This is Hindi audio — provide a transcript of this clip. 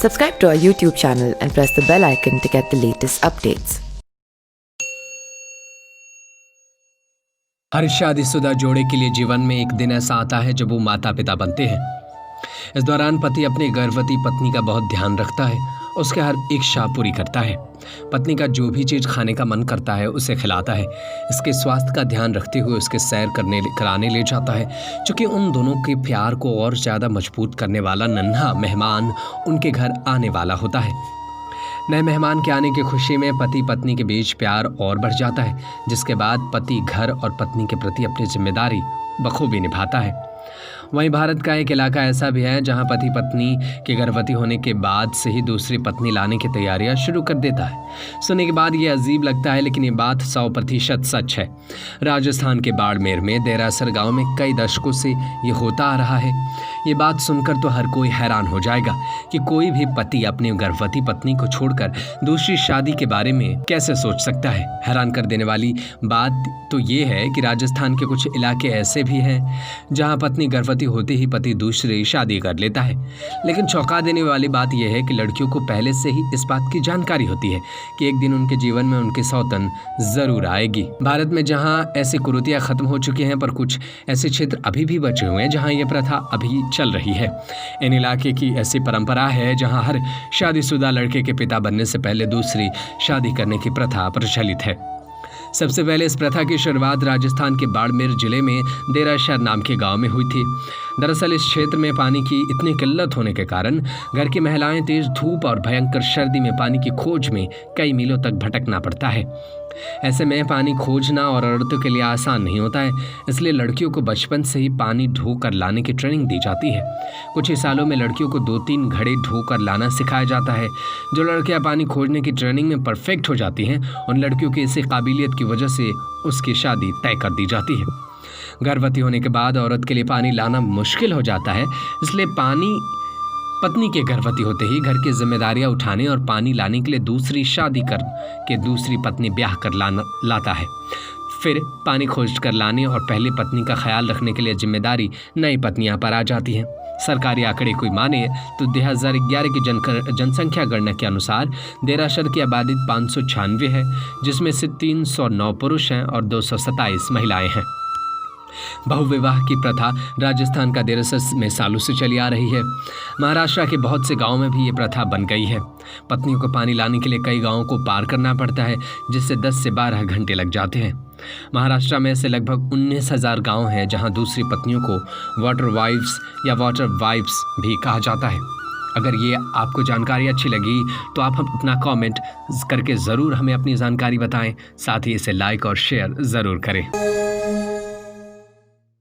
Subscribe to our YouTube channel and press the bell icon to get the latest updates. हर शादीशुदा जोड़े के लिए जीवन में एक दिन ऐसा आता है जब वो माता पिता बनते हैं। इस दौरान पति अपनी गर्भवती पत्नी का बहुत ध्यान रखता है, उसके हर इच्छा पूरी करता है। पत्नी का जो भी चीज़ खाने का मन करता है उसे खिलाता है। इसके स्वास्थ्य का ध्यान रखते हुए उसके सैर कराने ले जाता है। चूँकि उन दोनों के प्यार को और ज़्यादा मजबूत करने वाला नन्हा मेहमान उनके घर आने वाला होता है। नए मेहमान के आने की खुशी में पति पत्नी के बीच प्यार और बढ़ जाता है, जिसके बाद पति घर और पत्नी के प्रति अपनी जिम्मेदारी बखूबी निभाता है। वहीं भारत का एक इलाका ऐसा भी है जहां पति पत्नी के गर्भवती होने के बाद से ही दूसरी पत्नी लाने की तैयारियां शुरू कर देता है। सुनने के बाद ये अजीब लगता है, लेकिन ये बात 100% सच है। राजस्थान के बाड़मेर में देरासर गांव में कई दशकों से ये होता आ रहा है। ये बात सुनकर तो हर कोई हैरान हो जाएगा कि कोई भी पति अपनी गर्भवती पत्नी को छोड़कर दूसरी शादी के बारे में कैसे सोच सकता है। हैरान कर देने वाली बात तो ये है कि राजस्थान के कुछ इलाके ऐसे भी हैं जहां पत्नी गर्भवती होते ही पति दूसरी शादी कर लेता है। लेकिन चौंका देने वाली बात यह है कि लड़कियों को पहले से ही इस बात की जानकारी होती है कि एक दिन उनके जीवन में उनकी सौतन जरूर आएगी। भारत में जहां ऐसी कुरीतियां खत्म हो चुकी हैं, पर कुछ ऐसे क्षेत्र अभी भी बचे हुए हैं जहां यह प्रथा अभी चल रही है। इन इलाके की ऐसी परंपरा है जहां हर शादीशुदा लड़के के पिता बनने से पहले दूसरी शादी करने की प्रथा प्रचलित है। सबसे पहले इस प्रथा की शुरुआत राजस्थान के बाड़मेर जिले में देरासर नाम के गांव में हुई थी। दरअसल इस क्षेत्र में पानी की इतनी किल्लत होने के कारण घर की महिलाएं तेज धूप और भयंकर सर्दी में पानी की खोज में कई मीलों तक भटकना पड़ता है। ऐसे में पानी खोजना और औरतों के लिए आसान नहीं होता है, इसलिए लड़कियों को बचपन से ही पानी ढोकर लाने की ट्रेनिंग दी जाती है। कुछ ही सालों में लड़कियों को 2-3 घड़े ढोकर लाना सिखाया जाता है। जो लड़कियां पानी खोजने की ट्रेनिंग में परफेक्ट हो जाती हैं, उन लड़कियों की इसी काबिलियत की वजह से उसकी शादी तय कर दी जाती है। गर्भवती होने के बाद औरत के लिए पानी लाना मुश्किल हो जाता है, इसलिए पत्नी के गर्भवती होते ही घर की जिम्मेदारियां उठाने और पानी लाने के लिए दूसरी शादी कर के दूसरी पत्नी ब्याह कर लाता है। फिर पानी खोज कर लाने और पहली पत्नी का ख्याल रखने के लिए जिम्मेदारी नई पत्नियां पर आ जाती हैं। सरकारी आंकड़े कोई माने तो 2011 की जनसंख्या गणना के अनुसार देरासर की आबादी 596 है, जिसमें से 309 पुरुष हैं और 227 महिलाएं हैं। बहुविवाह की प्रथा राजस्थान का देरासर में सालों से चली आ रही है। महाराष्ट्र के बहुत से गांवों में भी ये प्रथा बन गई है। पत्नियों को पानी लाने के लिए कई गांवों को पार करना पड़ता है, जिससे 10 से 12 घंटे लग जाते हैं। महाराष्ट्र में ऐसे लगभग 19,000 गांव हैं जहां दूसरी पत्नियों को वाटर वाइफ्स या वाटर वाइफ्स भी कहा जाता है। अगर ये आपको जानकारी अच्छी लगी तो आप अपना कमेंट करके ज़रूर हमें अपनी जानकारी बताएं। साथ ही इसे लाइक और शेयर ज़रूर करें।